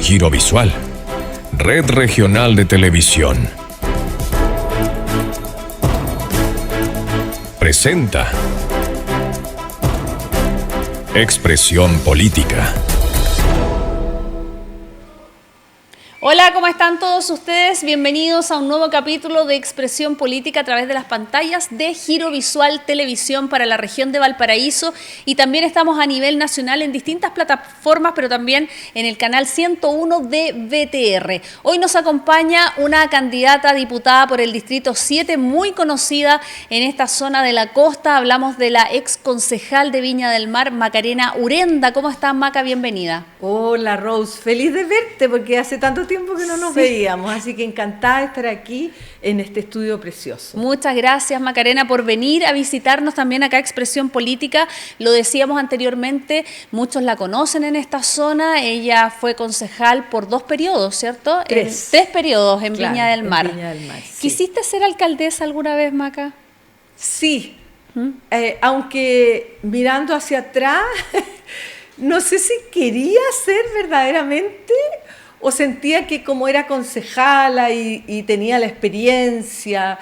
Girovisual, Red Regional de Televisión, presenta Expresión Política. Hola, ¿cómo están todos ustedes? Bienvenidos a un nuevo capítulo de Expresión Política a través de las pantallas de Girovisual Televisión para la región de Valparaíso, y también estamos a nivel nacional en distintas plataformas, pero también en el canal 101 de VTR. Hoy nos acompaña una candidata a diputada por el Distrito 7, muy conocida en esta zona de la costa. Hablamos de la ex concejal de Viña del Mar, Macarena Urenda. ¿Cómo estás, Maca? Bienvenida. Hola, Rose. Feliz de verte porque hace tanto tiempo que no nos veíamos, así que encantada de estar aquí en este estudio precioso. Muchas gracias, Macarena, por venir a visitarnos también acá a Expresión Política. Lo decíamos anteriormente, muchos la conocen en esta zona. Ella fue concejal por 2 periodos, ¿cierto? Tres periodos en claro, Viña del Mar. En Viña del Mar, sí. ¿Quisiste ser alcaldesa alguna vez, Maca? Sí, aunque mirando hacia atrás, no sé si quería ser verdaderamente o sentía que como era concejala y tenía la experiencia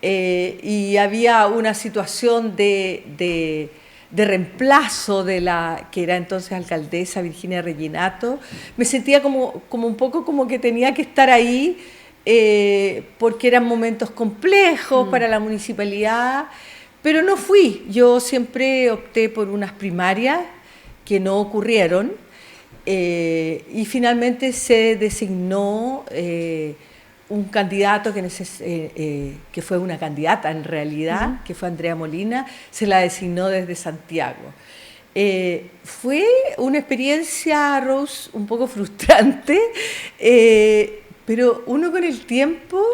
y había una situación de reemplazo de la que era entonces alcaldesa Virginia Reginato, me sentía como un poco como que tenía que estar ahí porque eran momentos complejos para la municipalidad, pero no fui. Yo siempre opté por unas primarias que no ocurrieron. Y finalmente se designó un candidato que fue una candidata en realidad, que fue Andrea Molina, se la designó desde Santiago. Fue una experiencia, Rose, un poco frustrante, pero uno con el tiempo,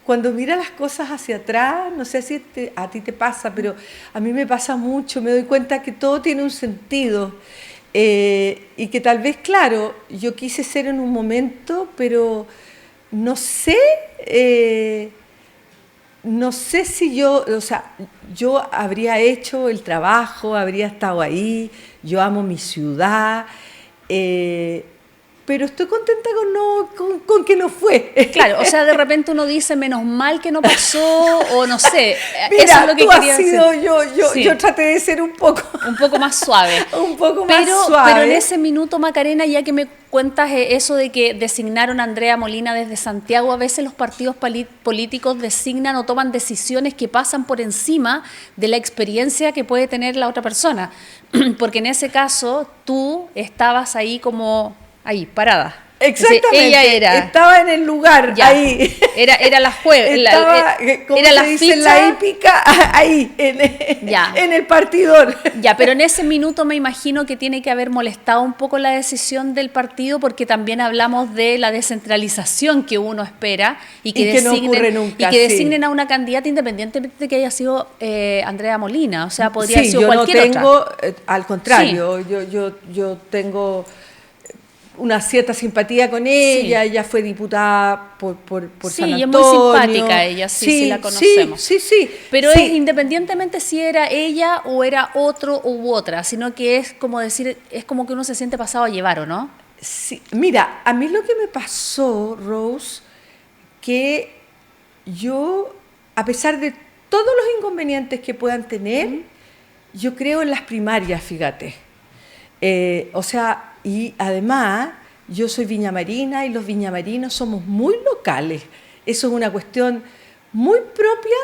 cuando mira las cosas hacia atrás, no sé si a ti te pasa, pero a mí me pasa mucho, me doy cuenta que todo tiene un sentido. Y que tal vez, claro, yo quise ser en un momento, pero no sé si yo habría hecho el trabajo, habría estado ahí, yo amo mi ciudad, pero estoy contenta con que no fue. Claro, o sea, de repente uno dice, menos mal que no pasó, o no sé. Mira, eso es lo que tú quería has sido, decir. yo traté de ser un poco más suave. Un poco más suave. Pero en ese minuto, Macarena, ya que me cuentas eso de que designaron a Andrea Molina desde Santiago, a veces los partidos políticos designan o toman decisiones que pasan por encima de la experiencia que puede tener la otra persona. Porque en ese caso, tú estabas ahí parada. Exactamente, ella estaba en el lugar, ya, ahí. Era la juez. Era la ficha. La hípica, ahí, en el partidor. Ya, pero en ese minuto me imagino que tiene que haber molestado un poco la decisión del partido, porque también hablamos de la descentralización que uno espera y que no ocurre nunca, designen a una candidata independientemente de que haya sido Andrea Molina. O sea, podría haber sido cualquier otra. Al contrario, yo tengo una cierta simpatía con ella. Ella fue diputada por San Antonio. Sí, es muy simpática ella, sí la conocemos. Sí. Pero es independientemente si era ella o era otro u otra, sino que es como decir, es como que uno se siente pasado a llevar, ¿o no? Sí, mira, a mí lo que me pasó, Rose, que yo, a pesar de todos los inconvenientes que puedan tener, yo creo en las primarias, fíjate. Y además, yo soy viñamarina y los viñamarinos somos muy locales. Eso es una cuestión muy propia,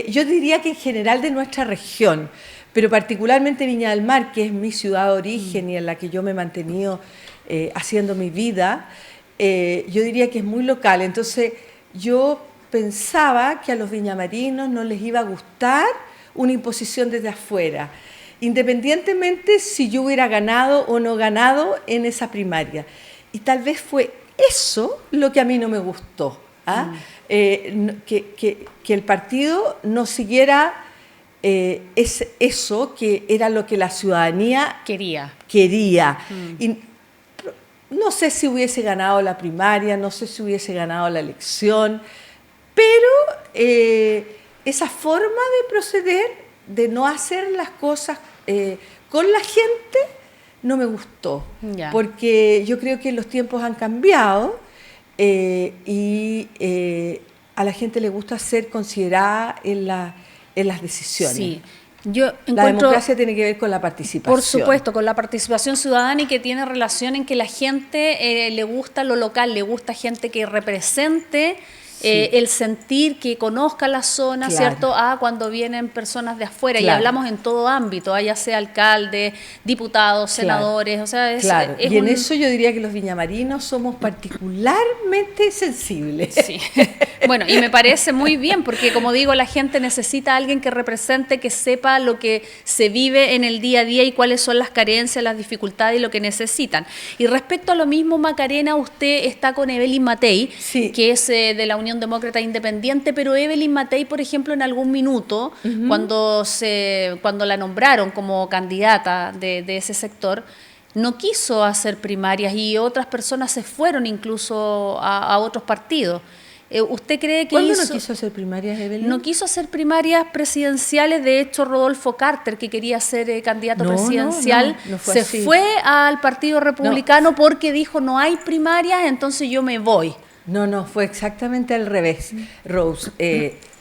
yo diría que en general de nuestra región, pero particularmente Viña del Mar, que es mi ciudad de origen y en la que yo me he mantenido haciendo mi vida, yo diría que es muy local. Entonces, yo pensaba que a los viñamarinos no les iba a gustar una imposición desde afuera, independientemente si yo hubiera ganado o no ganado en esa primaria. Y tal vez fue eso lo que a mí no me gustó, que el partido no siguiera eso que era lo que la ciudadanía quería. Y no sé si hubiese ganado la primaria, no sé si hubiese ganado la elección, pero esa forma de proceder, de no hacer las cosas con la gente, no me gustó, Ya. porque yo creo que los tiempos han cambiado a la gente le gusta ser considerada en las decisiones. Sí. Yo La encuentro, democracia tiene que ver con la participación. por supuesto, con la participación ciudadana y que tiene relación en que la gente le gusta lo local, le gusta gente que represente el sentir, que conozca la zona, Claro. ¿cierto? A cuando vienen personas de afuera, y Claro. hablamos en todo ámbito, ya sea alcalde, diputados, Claro. senadores, o sea, Claro, es y en un- eso yo diría que los viñamarinos somos particularmente sensibles. Sí. Bueno, y me parece muy bien porque, como digo, la gente necesita a alguien que represente, que sepa lo que se vive en el día a día y cuáles son las carencias, las dificultades y lo que necesitan. Y respecto a lo mismo, Macarena, usted está con Evelyn Matei, Sí. que es de la Unión Demócrata Independiente, pero Evelyn Matei, por ejemplo, en algún minuto, cuando la nombraron como candidata de ese sector, no quiso hacer primarias y otras personas se fueron incluso a otros partidos. ¿Usted cree que ¿Cuándo no quiso hacer primarias, Evelyn? no quiso hacer primarias presidenciales? De hecho, Rodolfo Carter, que quería ser candidato No, presidencial, no fue se así. fue al Partido Republicano porque dijo no hay primarias, entonces yo me voy. No, fue exactamente al revés, Rose.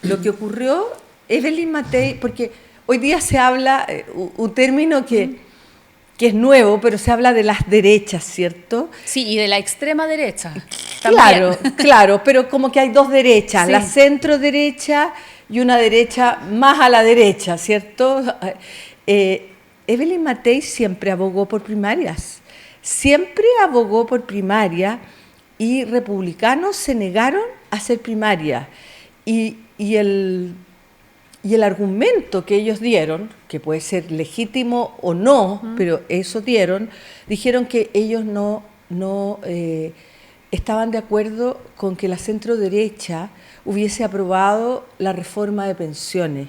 Lo que ocurrió, Evelyn Matei, porque hoy día se habla, un término que es nuevo, pero se habla de las derechas, ¿cierto? Sí, y de la extrema derecha. Claro, también. claro, pero como que hay dos derechas, Sí. la centro derecha y una derecha más a la derecha, ¿cierto? Evelyn Matei siempre abogó por primarias, y republicanos se negaron a hacer primarias. Y el argumento que ellos dieron, que puede ser legítimo o no, pero eso dijeron que ellos no estaban de acuerdo con que la centro derecha hubiese aprobado la reforma de pensiones.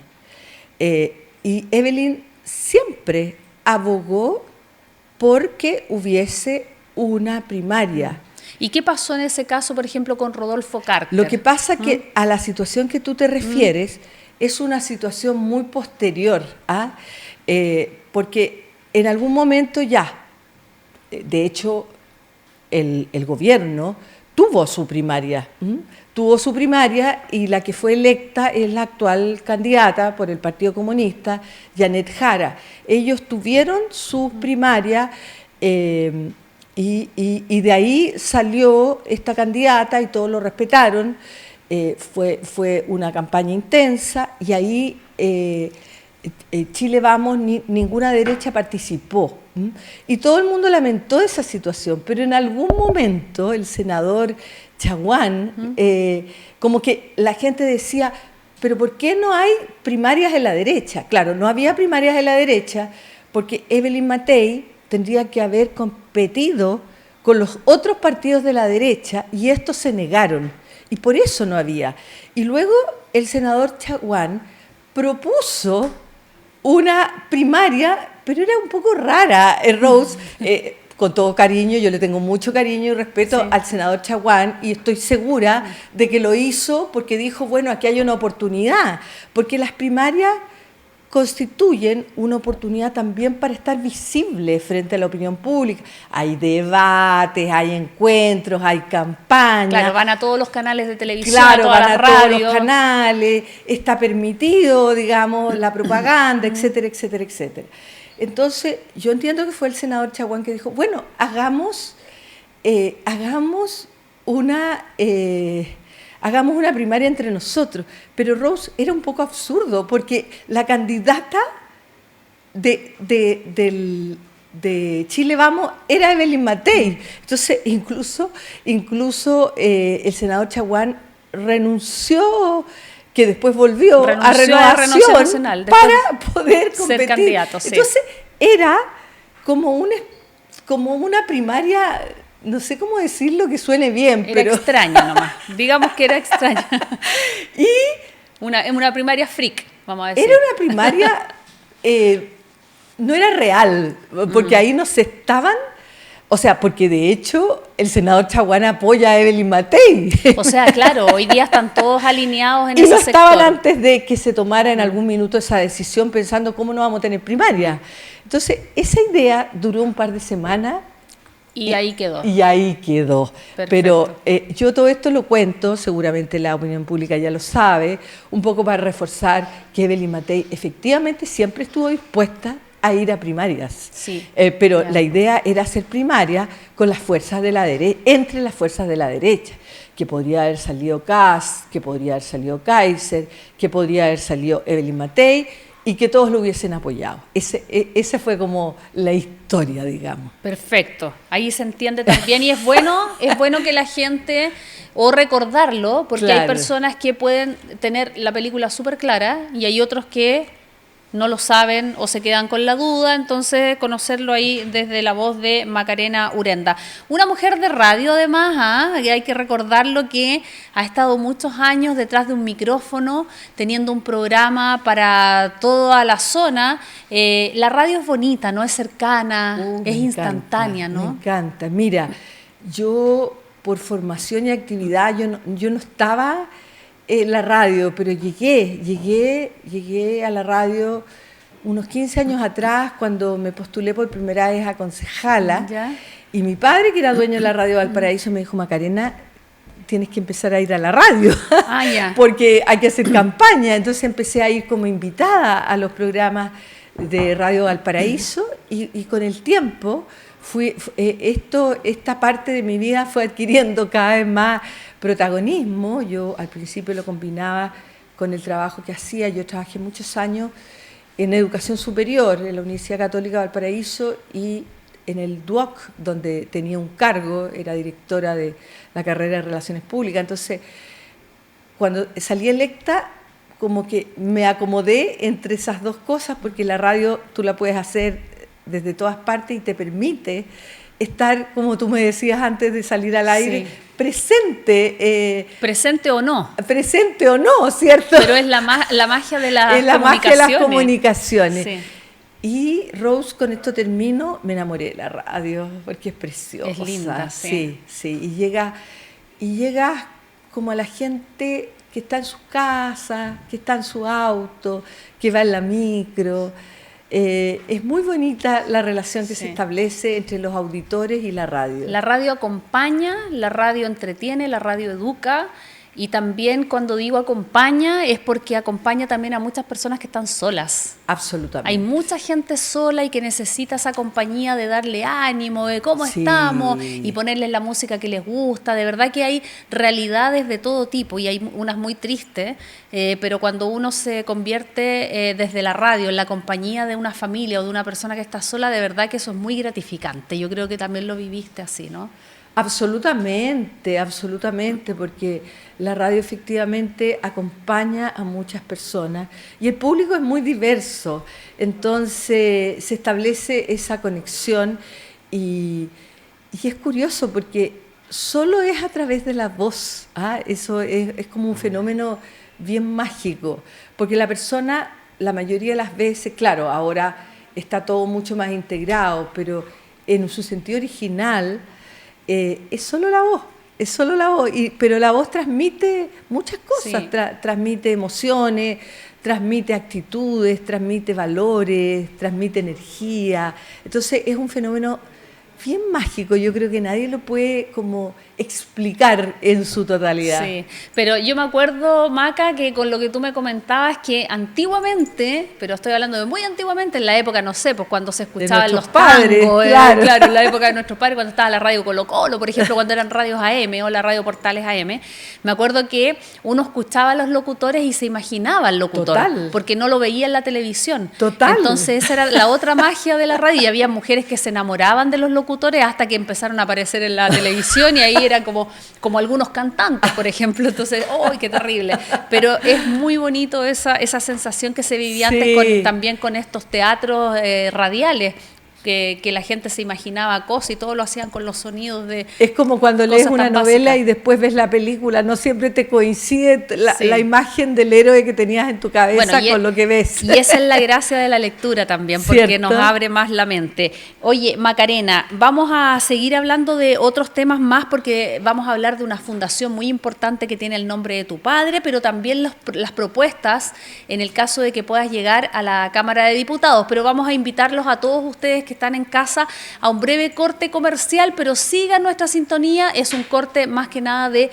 Y Evelyn siempre abogó porque hubiese una primaria. ¿Y qué pasó en ese caso, por ejemplo, con Rodolfo Carter? Lo que pasa que a la situación que tú te refieres es una situación muy posterior, ¿ah? Porque en algún momento ya, de hecho, el gobierno tuvo su primaria, y la que fue electa es la actual candidata por el Partido Comunista, Janet Jara. Ellos tuvieron sus primarias y de ahí salió esta candidata y todos lo respetaron. Fue una campaña intensa y ahí Chile Vamos, ninguna derecha participó. Y todo el mundo lamentó esa situación, pero en algún momento el senador Chaguán, como que la gente decía, pero ¿por qué no hay primarias en la derecha? Claro, no había primarias en la derecha porque Evelyn Matei tendría que haber competido con los otros partidos de la derecha y estos se negaron. Y por eso no había. Y luego el senador Chaguán propuso una primaria, pero era un poco rara, Rose, con todo cariño, yo le tengo mucho cariño y respeto al senador Chaguán y estoy segura de que lo hizo porque dijo, bueno, aquí hay una oportunidad, porque las primarias constituyen una oportunidad también para estar visible frente a la opinión pública. Hay debates, hay encuentros, hay campañas. Claro, van a todos los canales de televisión, Claro, a todas van las a todos radios. los canales, está permitido, digamos, la propaganda, etcétera, etcétera, etcétera. Entonces, yo entiendo que fue el senador Chaguán que dijo, bueno, hagamos una primaria entre nosotros. Pero Rose, era un poco absurdo, porque la candidata de Chile Vamos era Evelyn Matei. Entonces, incluso el senador Chaguán renunció, que después volvió a Renovación Nacional, para poder ser competir. candidato, sí. Entonces, era como una primaria, no sé cómo decirlo que suene bien, Era pero extraña nomás. Digamos que era extraña. y Una primaria freak, vamos a decir. era una primaria, no era real, porque ahí no se estaban O sea, porque de hecho el senador Chaguán apoya a Evelyn Matei. O sea, claro, hoy día están todos alineados en Y ese no estaban sector. antes de que se tomara en algún minuto esa decisión pensando cómo no vamos a tener primaria. Entonces, esa idea duró un par de semanas. Y ahí quedó. Y ahí quedó. Perfecto. Pero yo todo esto lo cuento, seguramente la opinión pública ya lo sabe, un poco para reforzar que Evelyn Matei efectivamente siempre estuvo dispuesta a ir a primarias. Sí, Pero ya. la idea era hacer primaria con las fuerzas de la derecha, entre las fuerzas de la derecha, que podría haber salido Kast, que podría haber salido Kaiser, que podría haber salido Evelyn Matei, y que todos lo hubiesen apoyado. Esa fue como la historia, digamos. Perfecto, ahí se entiende también y es bueno que la gente, o recordarlo, porque hay Claro. personas que pueden tener la película súper clara y hay otros que no lo saben o se quedan con la duda, entonces conocerlo ahí desde la voz de Macarena Urenda. Una mujer de radio además, y hay que recordarlo, que ha estado muchos años detrás de un micrófono, teniendo un programa para toda la zona. La radio es bonita, ¿no? Es cercana, Me es encanta, instantánea, Me ¿no? encanta. Mira, yo por formación y actividad, yo no estaba en la radio, pero llegué a la radio unos 15 años atrás cuando me postulé por primera vez a concejala. Ya. Y mi padre, que era dueño de la radio Valparaíso, me dijo: Macarena, tienes que empezar a ir a la radio, Ah, ya. porque hay que hacer campaña. Entonces empecé a ir como invitada a los programas de Radio Valparaíso y con el tiempo esta parte de mi vida fue adquiriendo cada vez más protagonismo. Yo al principio lo combinaba con el trabajo que hacía. Yo trabajé muchos años en educación superior en la Universidad Católica de Valparaíso y en el DUOC, donde tenía un cargo, era directora de la carrera de Relaciones Públicas. Entonces, cuando salí electa, como que me acomodé entre esas dos cosas, porque la radio tú la puedes hacer desde todas partes y te permite estar, como tú me decías antes de salir al aire, Sí. presente. Presente o no, Presente o no, ¿cierto? pero es la magia de las Es la magia de las comunicaciones. Sí. Y Rose, con esto termino, me enamoré de la radio, porque es preciosa. Es linda, sí. Sí. Y llegas como a la gente que está en sus casas, que está en su auto, que va en la micro. Es muy bonita la relación que Sí. se establece entre los auditores y la radio. La radio acompaña, la radio entretiene, la radio educa, y también cuando digo acompaña es porque acompaña también a muchas personas que están solas. Absolutamente. Hay mucha gente sola y que necesita esa compañía de darle ánimo, de cómo Sí. estamos, y ponerles la música que les gusta. De verdad que hay realidades de todo tipo y hay unas muy tristes, pero cuando uno se convierte desde la radio en la compañía de una familia o de una persona que está sola, de verdad que eso es muy gratificante. Yo creo que también lo viviste así, ¿no? Absolutamente, porque la radio efectivamente acompaña a muchas personas y el público es muy diverso, entonces se establece esa conexión y es curioso porque solo es a través de la voz, eso es como un fenómeno bien mágico, porque la persona, la mayoría de las veces, claro, ahora está todo mucho más integrado, pero en su sentido original es solo la voz, pero la voz transmite muchas cosas, Sí. Transmite emociones, transmite actitudes, transmite valores, transmite energía. Entonces es un fenómeno bien mágico, yo creo que nadie lo puede como explicar en su totalidad. Sí, pero yo me acuerdo, Maca, que con lo que tú me comentabas, que antiguamente, pero estoy hablando de muy antiguamente, en la época, no sé, pues cuando se escuchaban nuestros los padres, tangos, claro. claro, en la época de nuestros padres, cuando estaba la radio Colo Colo, por ejemplo, cuando eran radios AM o la radio Portales AM, me acuerdo que uno escuchaba a los locutores y se imaginaba al locutor, Total. porque no lo veía en la televisión. Total. Entonces esa era la otra magia de la radio, y había mujeres que se enamoraban de los locutores hasta que empezaron a aparecer en la televisión, y ahí eran como algunos cantantes, por ejemplo. Entonces, ¡ay, qué terrible! Pero es muy bonito esa sensación que se vivía Sí. antes también con estos teatros radiales. que la gente se imaginaba cosas y todo lo hacían con los sonidos de... Es como cuando lees cosas una tan novela básicas. y después ves la película, no siempre te coincide Sí. la imagen del héroe que tenías en tu cabeza con lo que ves. Y esa es la gracia de la lectura también, porque ¿Cierto? nos abre más la mente. Oye, Macarena, vamos a seguir hablando de otros temas más, porque vamos a hablar de una fundación muy importante que tiene el nombre de tu padre, pero también las propuestas en el caso de que puedas llegar a la Cámara de Diputados. Pero vamos a invitarlos a todos ustedes que están en casa a un breve corte comercial, pero sigan nuestra sintonía. Es un corte más que nada de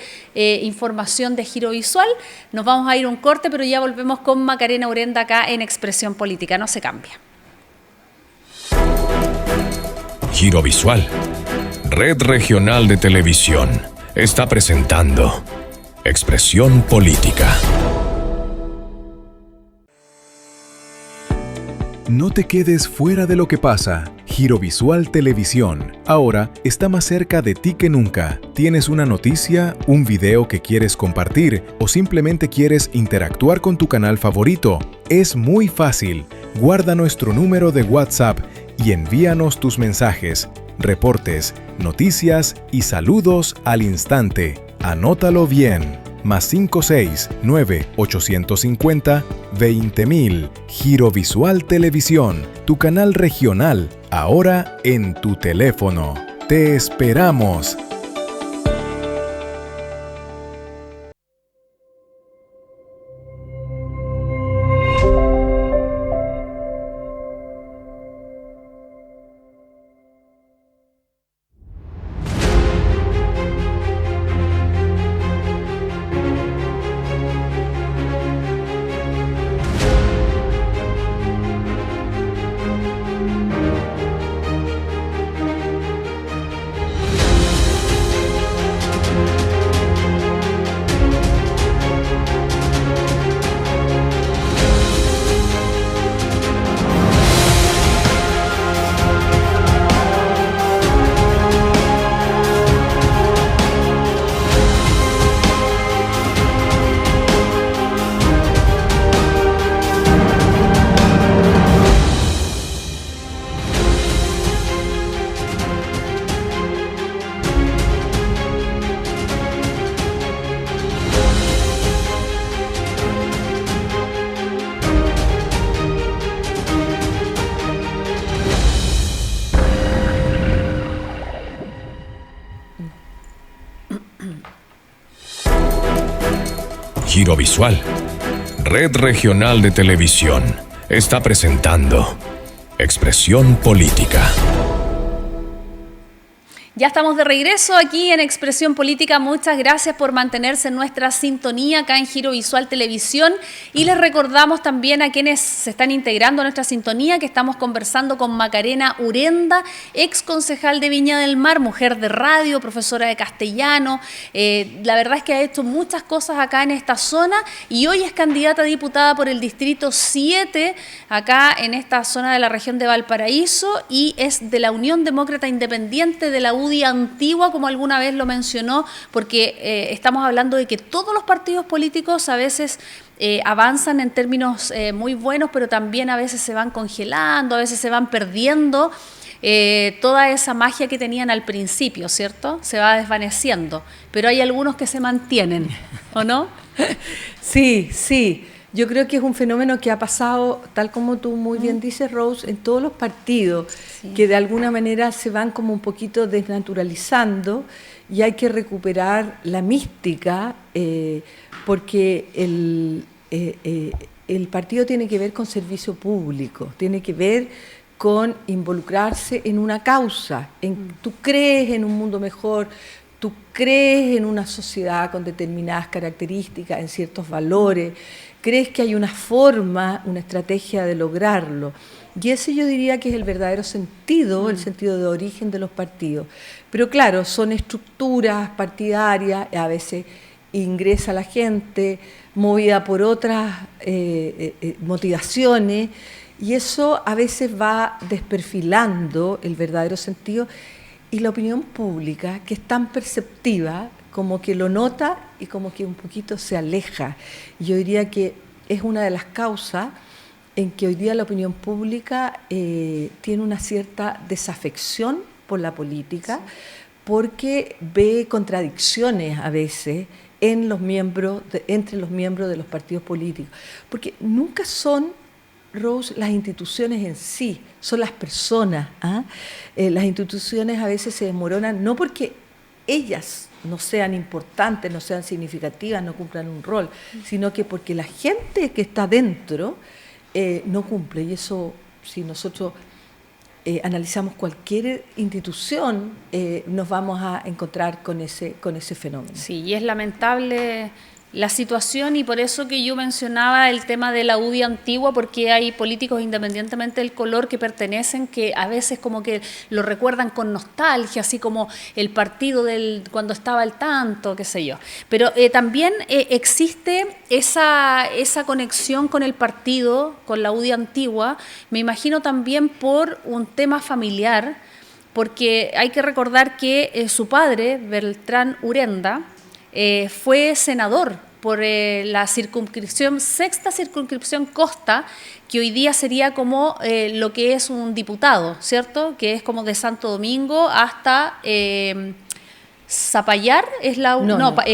información de Giro Visual. Nos vamos a ir a un corte, pero ya volvemos con Macarena Urenda acá en Expresión Política. No se cambia. Giro Visual, Red Regional de Televisión, está presentando Expresión Política. No te quedes fuera de lo que pasa. Giro Visual Televisión, ahora está más cerca de ti que nunca. ¿Tienes una noticia, un video que quieres compartir o simplemente quieres interactuar con tu canal favorito? Es muy fácil. Guarda nuestro número de WhatsApp y envíanos tus mensajes, reportes, noticias y saludos al instante. Anótalo bien. +56 9 850 20000. Giro Visual Televisión, tu canal regional, ahora en tu teléfono. ¡Te esperamos! Giro Visual, Red Regional de Televisión, está presentando Expresión Política. Ya estamos de regreso aquí en Expresión Política. Muchas gracias por mantenerse en nuestra sintonía acá en Giro Visual Televisión. Y les recordamos también a quienes se están integrando a nuestra sintonía que estamos conversando con Macarena Urenda, ex concejal de Viña del Mar, mujer de radio, profesora de castellano. La verdad es que ha hecho muchas cosas acá en esta zona y hoy es candidata a diputada por el Distrito 7, acá en esta zona de la región de Valparaíso, y es de la Unión Demócrata Independiente de la UDI antigua, como alguna vez lo mencionó, porque estamos hablando de que todos los partidos políticos a veces avanzan en términos muy buenos, pero también a veces se van congelando, a veces se van perdiendo toda esa magia que tenían al principio, ¿cierto? Se va desvaneciendo, pero hay algunos que se mantienen, ¿o no? Sí, sí. Yo creo que es un fenómeno que ha pasado, tal como tú muy bien dices, Rose, en todos los partidos, sí, que de alguna manera se van como un poquito desnaturalizando y hay que recuperar la mística porque el partido tiene que ver con servicio público, tiene que ver con involucrarse en una causa. Tú crees en un mundo mejor, tú crees en una sociedad con determinadas características, en ciertos valores, crees que hay una forma, una estrategia de lograrlo. Y ese yo diría que es el verdadero sentido, el sentido de origen de los partidos. Pero claro, son estructuras partidarias, a veces ingresa la gente movida por otras motivaciones, y eso a veces va desperfilando el verdadero sentido, y la opinión pública, que es tan perceptiva, como que lo nota y como que un poquito se aleja. Yo diría que es una de las causas en que hoy día la opinión pública tiene una cierta desafección por la política, porque ve contradicciones a veces entre los miembros de los partidos políticos, porque nunca son, Rose, las instituciones en sí, son las personas. Las instituciones a veces se desmoronan no porque ellas no sean importantes, no sean significativas, no cumplan un rol, sino que porque la gente que está dentro no cumple. Y eso, si nosotros analizamos cualquier institución, nos vamos a encontrar con ese fenómeno. Sí, y es lamentable la situación, y por eso que yo mencionaba el tema de la UDI antigua, porque hay políticos, independientemente del color que pertenecen, que a veces como que lo recuerdan con nostalgia, así como el partido cuando estaba al tanto, qué sé yo. Pero también existe esa conexión con el partido, con la UDI antigua, me imagino también por un tema familiar, porque hay que recordar que su padre, Beltrán Urenda, fue senador por la sexta circunscripción Costa, que hoy día sería como lo que es un diputado, ¿cierto? Que es como de Santo Domingo hasta Zapallar,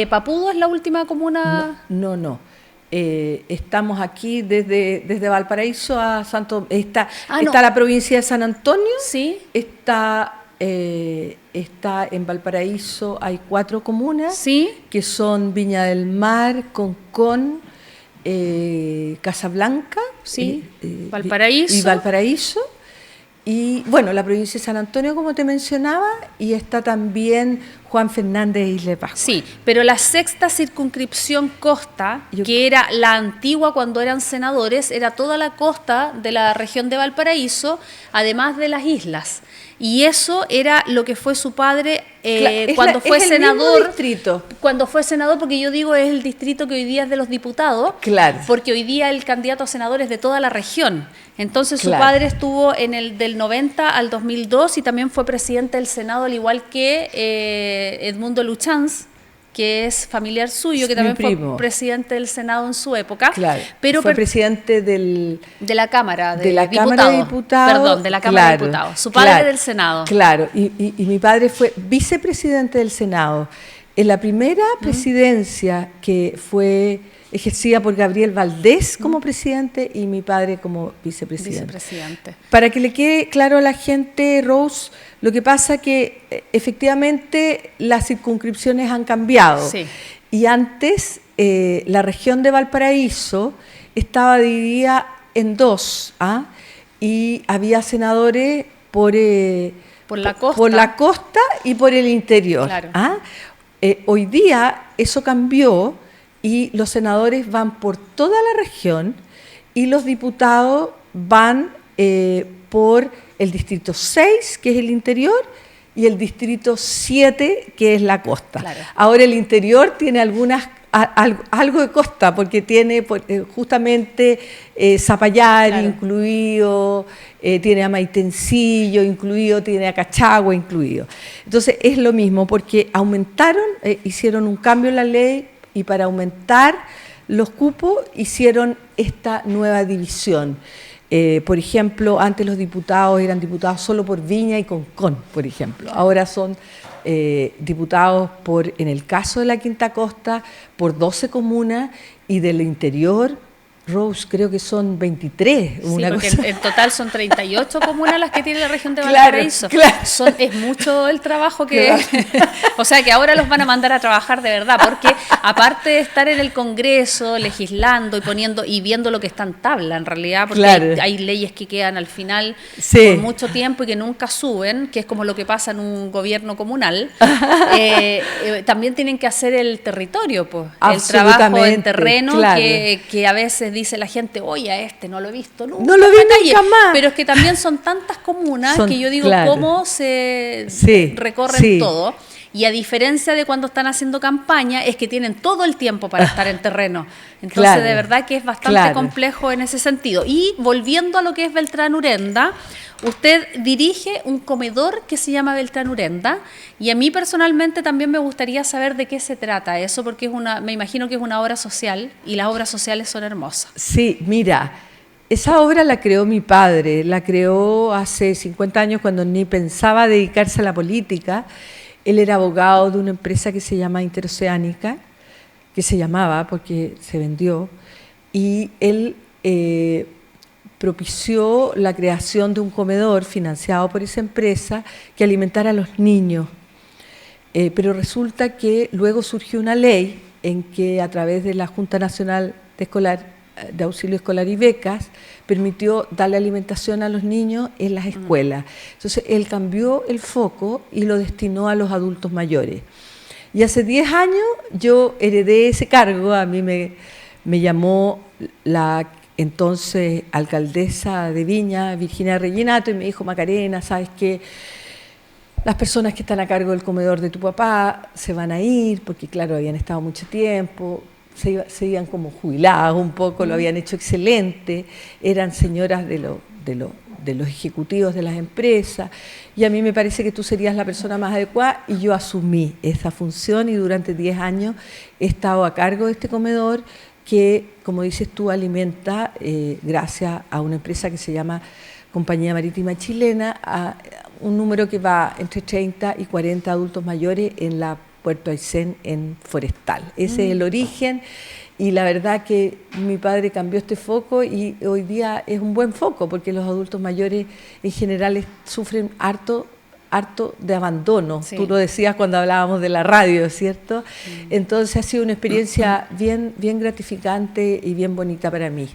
Papudo es la última comuna. No. Estamos aquí desde Valparaíso a Santo. Está la provincia de San Antonio. Sí. Está en Valparaíso, hay 4 comunas, ¿sí?, que son Viña del Mar, Concón, Casablanca, sí, Valparaíso. Y Valparaíso. Y bueno, la provincia de San Antonio, como te mencionaba, y está también Juan Fernández de Isla de Pascua. Sí, pero la sexta circunscripción Costa, que era la antigua cuando eran senadores, era toda la costa de la región de Valparaíso, además de las islas. Y eso era lo que fue su padre cuando fue senador. Cuando fue senador, porque yo digo es el distrito que hoy día es de los diputados, claro, porque hoy día el candidato a senador es de toda la región. Entonces su padre estuvo del 90 al 2002 y también fue presidente del Senado, al igual que Edmundo Luchanz, que es familiar suyo, que también fue presidente del Senado en su época. Claro, pero fue presidente de la Cámara de Diputados. Perdón, de la Cámara de Diputados. Su padre del Senado. Claro, y mi padre fue vicepresidente del Senado. En la primera presidencia que fue ejercida por Gabriel Valdés como presidente y mi padre como vicepresidente. Para que le quede claro a la gente, Rose, lo que pasa que efectivamente las circunscripciones han cambiado. Sí. Y antes la región de Valparaíso estaba dividida en 2, y había senadores por la costa y por el interior. Claro. Hoy día eso cambió y los senadores van por toda la región y los diputados van por el distrito 6, que es el interior, y el distrito 7, que es la costa. Claro. Ahora el interior tiene algo de costa, porque tiene justamente Zapallar, claro, incluido, tiene a Maitencillo incluido, tiene a Cachagua incluido. Entonces es lo mismo, porque hicieron un cambio en la ley, y para aumentar los cupos hicieron esta nueva división. Por ejemplo, antes los diputados eran diputados solo por Viña y Concón, por ejemplo. Ahora son diputados en el caso de la Quinta Costa, por 12 comunas, y del interior, Rose, creo que son 23. Sí, porque en total son 38 comunas las que tiene la región de Valparaíso. Claro. Es mucho el trabajo que... Claro. O sea, que ahora los van a mandar a trabajar de verdad, porque aparte de estar en el Congreso legislando y poniendo y viendo lo que está en tabla, en realidad, porque claro, hay leyes que quedan al final por mucho tiempo y que nunca suben, que es como lo que pasa en un gobierno comunal, también tienen que hacer el territorio, pues, el trabajo en terreno, claro, que a veces dice la gente, oye, a este no lo he visto nunca. No lo vi nunca más. Pero es que también son tantas comunas que yo digo, claro, cómo se recorren todo. Y a diferencia de cuando están haciendo campaña, es que tienen todo el tiempo para estar en terreno. Entonces, claro, de verdad que es bastante complejo en ese sentido. Y volviendo a lo que es Beltrán Urenda, usted dirige un comedor que se llama Beltrán Urenda, y a mí personalmente también me gustaría saber de qué se trata eso, porque me imagino que es una obra social, y las obras sociales son hermosas. Sí, mira, Esa obra la creó mi padre, la creó hace 50 años cuando ni pensaba dedicarse a la política. Él era abogado de una empresa que se llama Interoceánica, que se llamaba porque se vendió, y él propició la creación de un comedor financiado por esa empresa que alimentara a los niños. Pero resulta que luego surgió una ley en que a través de la Junta Nacional de Auxilio Escolar y Becas permitió darle alimentación a los niños en las escuelas. Entonces él cambió el foco y lo destinó a los adultos mayores. Y hace 10 años yo heredé ese cargo. A mí me llamó la entonces alcaldesa de Viña, Virginia Reginato, y me dijo: Macarena, ¿sabes qué? Las personas que están a cargo del comedor de tu papá se van a ir, porque claro, habían estado mucho tiempo, se iban como jubiladas un poco, lo habían hecho excelente, eran señoras de los ejecutivos de las empresas, y a mí me parece que tú serías la persona más adecuada, y yo asumí esa función y durante 10 años he estado a cargo de este comedor que, como dices tú, alimenta, gracias a una empresa que se llama Compañía Marítima Chilena, a un número que va entre 30 y 40 adultos mayores en la Puerto Aysén en Forestal. Ese es el origen, y la verdad que mi padre cambió este foco y hoy día es un buen foco porque los adultos mayores en general sufren harto de abandono. Sí. Tú lo decías cuando hablábamos de la radio, ¿cierto? Entonces ha sido una experiencia bien gratificante y bien bonita para mí.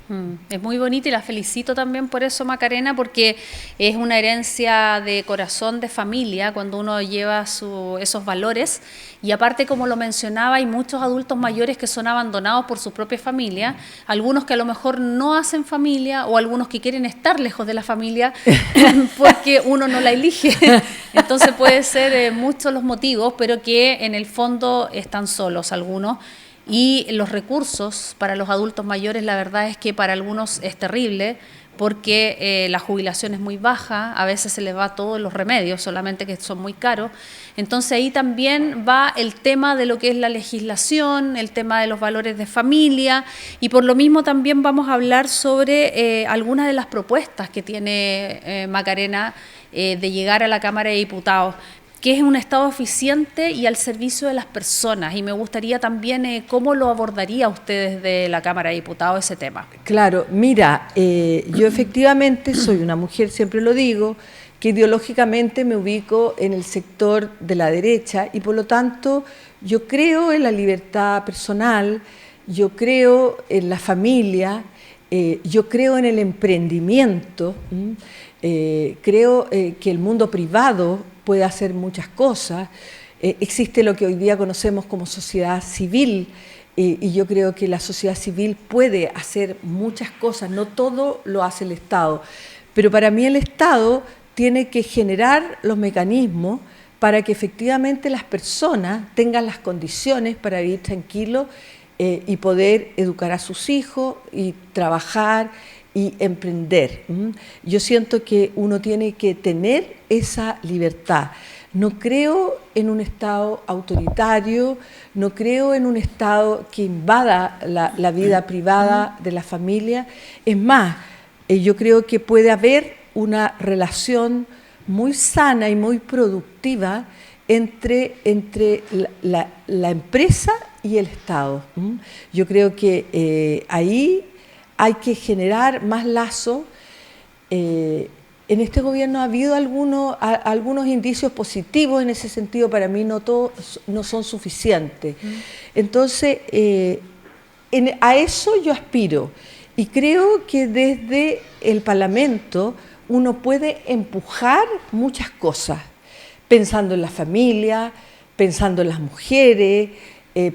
Es muy bonita y la felicito también por eso, Macarena, porque es una herencia de corazón, de familia, cuando uno lleva esos valores. Y aparte, como lo mencionaba, hay muchos adultos mayores que son abandonados por su propia familia, algunos que a lo mejor no hacen familia o algunos que quieren estar lejos de la familia porque uno no la elige. Entonces puede ser muchos los motivos, pero que en el fondo están solos algunos. Y los recursos para los adultos mayores, la verdad es que para algunos es terrible, porque la jubilación es muy baja, a veces se les va todos los remedios, solamente que son muy caros. Entonces ahí también va el tema de lo que es la legislación, el tema de los valores de familia, y por lo mismo también vamos a hablar sobre algunas de las propuestas que tiene Macarena de llegar a la Cámara de Diputados, que es un Estado eficiente y al servicio de las personas. Y me gustaría también cómo lo abordaría usted desde la Cámara de Diputados ese tema. Claro, mira, yo efectivamente soy una mujer, siempre lo digo, que ideológicamente me ubico en el sector de la derecha y por lo tanto yo creo en la libertad personal, yo creo en la familia, yo creo en el emprendimiento, creo que el mundo privado puede hacer muchas cosas. Existe lo que hoy día conocemos como sociedad civil, y yo creo que la sociedad civil puede hacer muchas cosas, no todo lo hace el Estado, pero para mí el Estado tiene que generar los mecanismos para que efectivamente las personas tengan las condiciones para vivir tranquilos y poder educar a sus hijos y trabajar y emprender. Yo siento que uno tiene que tener esa libertad. No creo en un Estado autoritario, no creo en un Estado que invada la vida privada de la familia. Es más, yo creo que puede haber una relación muy sana y muy productiva entre la empresa y el Estado. Yo creo que ahí hay que generar más lazos. En este gobierno ha habido algunos indicios positivos en ese sentido, para mí no todos no son suficientes. Entonces, a eso yo aspiro y creo que desde el Parlamento uno puede empujar muchas cosas, pensando en la familia, pensando en las mujeres,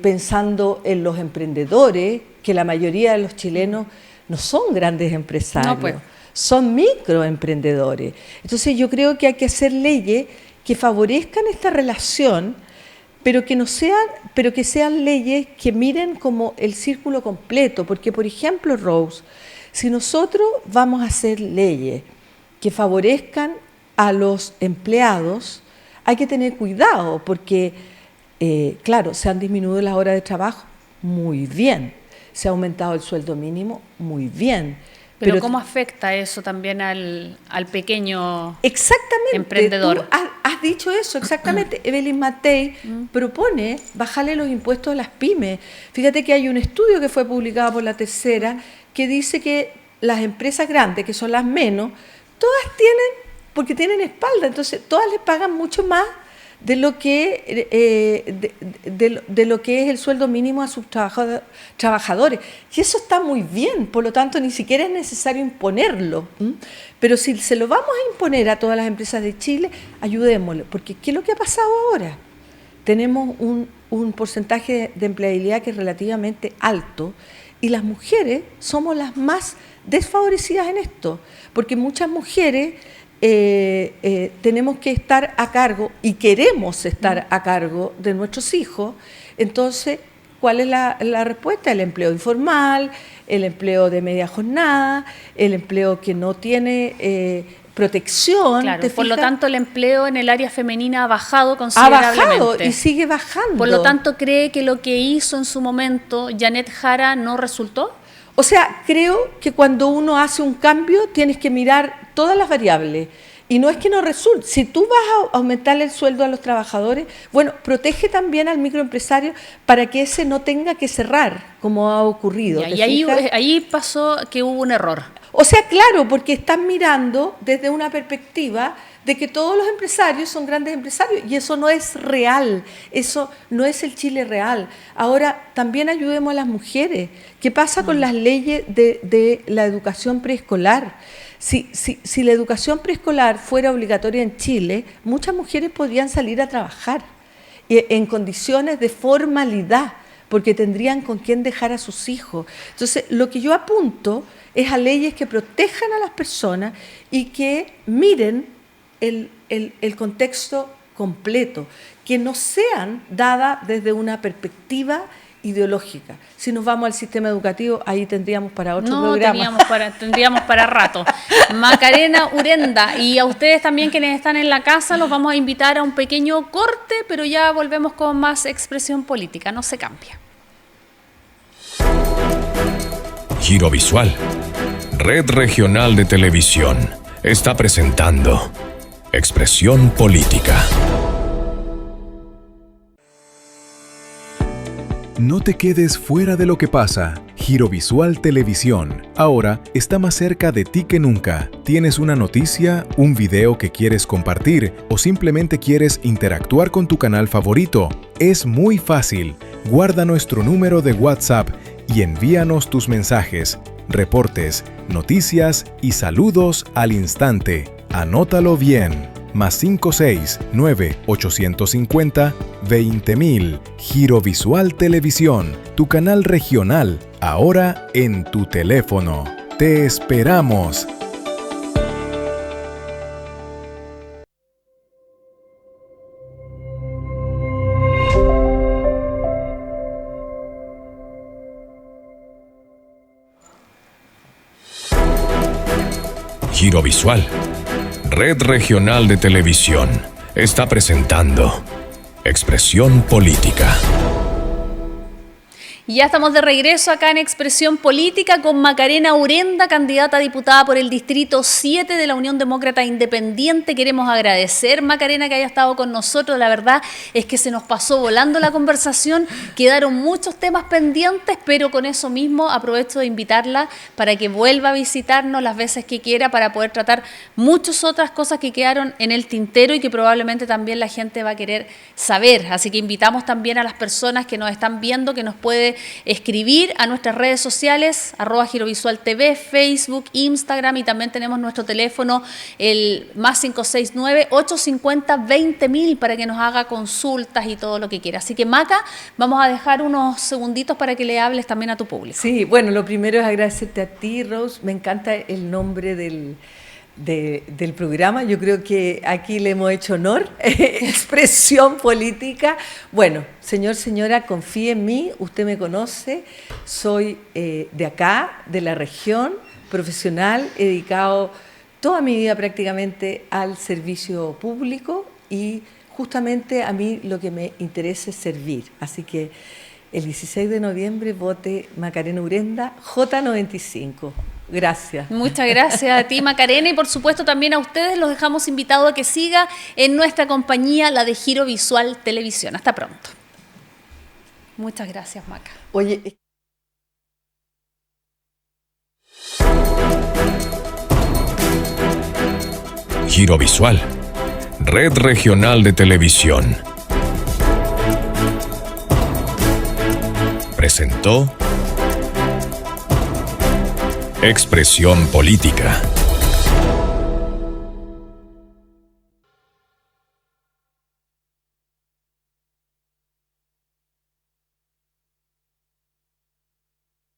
pensando en los emprendedores, que la mayoría de los chilenos no son grandes empresarios, no, pues, son microemprendedores. Entonces yo creo que hay que hacer leyes que favorezcan esta relación, pero que sean leyes que miren como el círculo completo, porque por ejemplo, Rose, si nosotros vamos a hacer leyes que favorezcan a los empleados, hay que tener cuidado, porque claro, se han disminuido las horas de trabajo, muy bien. Se ha aumentado el sueldo mínimo, muy bien, Pero ¿cómo afecta eso también al pequeño exactamente, emprendedor? Tú has dicho eso, exactamente. Evelyn Matei propone bajarle los impuestos a las pymes. Fíjate que hay un estudio que fue publicado por La Tercera que dice que las empresas grandes, que son las menos, todas tienen, porque tienen espalda, entonces todas les pagan mucho más de lo que de lo que es el sueldo mínimo a sus trabajadores. Y eso está muy bien, por lo tanto ni siquiera es necesario imponerlo. Pero si se lo vamos a imponer a todas las empresas de Chile, ayudémosle, porque ¿qué es lo que ha pasado ahora? Tenemos un porcentaje de empleabilidad que es relativamente alto y las mujeres somos las más desfavorecidas en esto, porque muchas mujeres tenemos que estar a cargo y queremos estar a cargo de nuestros hijos. Entonces, ¿cuál es la respuesta? El empleo informal, el empleo de media jornada, el empleo que no tiene protección. Claro, por lo tanto, el empleo en el área femenina ha bajado considerablemente. Ha bajado y sigue bajando. Por lo tanto, ¿cree que lo que hizo en su momento Janet Jara no resultó? O sea, creo que cuando uno hace un cambio tienes que mirar todas las variables. Y no es que no resulte. Si tú vas a aumentar el sueldo a los trabajadores, bueno, protege también al microempresario para que ese no tenga que cerrar, como ha ocurrido. Y ahí pasó que hubo un error. O sea, claro, porque están mirando desde una perspectiva de que todos los empresarios son grandes empresarios y eso no es real, eso no es el Chile real. Ahora, también ayudemos a las mujeres. ¿Qué pasa con las leyes de la educación preescolar? Si la educación preescolar fuera obligatoria en Chile, muchas mujeres podrían salir a trabajar en condiciones de formalidad, porque tendrían con quién dejar a sus hijos. Entonces, lo que yo apunto es a leyes que protejan a las personas y que miren el contexto completo, que no sean dadas desde una perspectiva ideológica. Si nos vamos al sistema educativo, ahí tendríamos para otro programa. Tendríamos para rato. Macarena Urenda, y a ustedes también quienes están en la casa, los vamos a invitar a un pequeño corte, pero ya volvemos con más expresión política. No se cambia. Giro Visual, Red Regional de Televisión, está presentando Expresión Política. No te quedes fuera de lo que pasa. Giro Visual Televisión. Ahora está más cerca de ti que nunca. ¿Tienes una noticia, un video que quieres compartir o simplemente quieres interactuar con tu canal favorito? Es muy fácil. Guarda nuestro número de WhatsApp y envíanos tus mensajes, reportes, noticias y saludos al instante. Anótalo bien. +56 9 850 20000. Giro Visual Televisión, tu canal regional, ahora en tu teléfono. ¡Te esperamos! Giro Visual, Red Regional de Televisión, está presentando Expresión Política. Y ya estamos de regreso acá en Expresión Política con Macarena Urenda, candidata a diputada por el Distrito 7 de la Unión Demócrata Independiente. Queremos agradecer, Macarena, que haya estado con nosotros. La verdad es que se nos pasó volando la conversación, quedaron muchos temas pendientes, pero con eso mismo aprovecho de invitarla para que vuelva a visitarnos las veces que quiera para poder tratar muchas otras cosas que quedaron en el tintero y que probablemente también la gente va a querer saber. Así que invitamos también a las personas que nos están viendo, que nos puede escribir a nuestras redes sociales, @GiroVisualTV, Facebook, Instagram, y también tenemos nuestro teléfono, el +569 850 20000, para que nos haga consultas y todo lo que quiera. Así que, Maca, vamos a dejar unos segunditos para que le hables también a tu público. Sí, bueno, lo primero es agradecerte a ti, Rose. Me encanta el nombre del programa. Yo creo que aquí le hemos hecho honor. Expresión Política. Bueno, señor, señora, confíe en mí, usted me conoce, soy de acá, de la región, profesional, he dedicado toda mi vida prácticamente al servicio público y justamente a mí lo que me interesa es servir. Así que el 16 de noviembre vote Macarena Urenda, J95. Gracias. Muchas gracias a ti, Macarena, y por supuesto también a ustedes los dejamos invitados a que siga en nuestra compañía, la de Giro Visual Televisión. Hasta pronto. Muchas gracias, Maca. Oye, Giro Visual, Red Regional de Televisión. Presentó Expresión Política.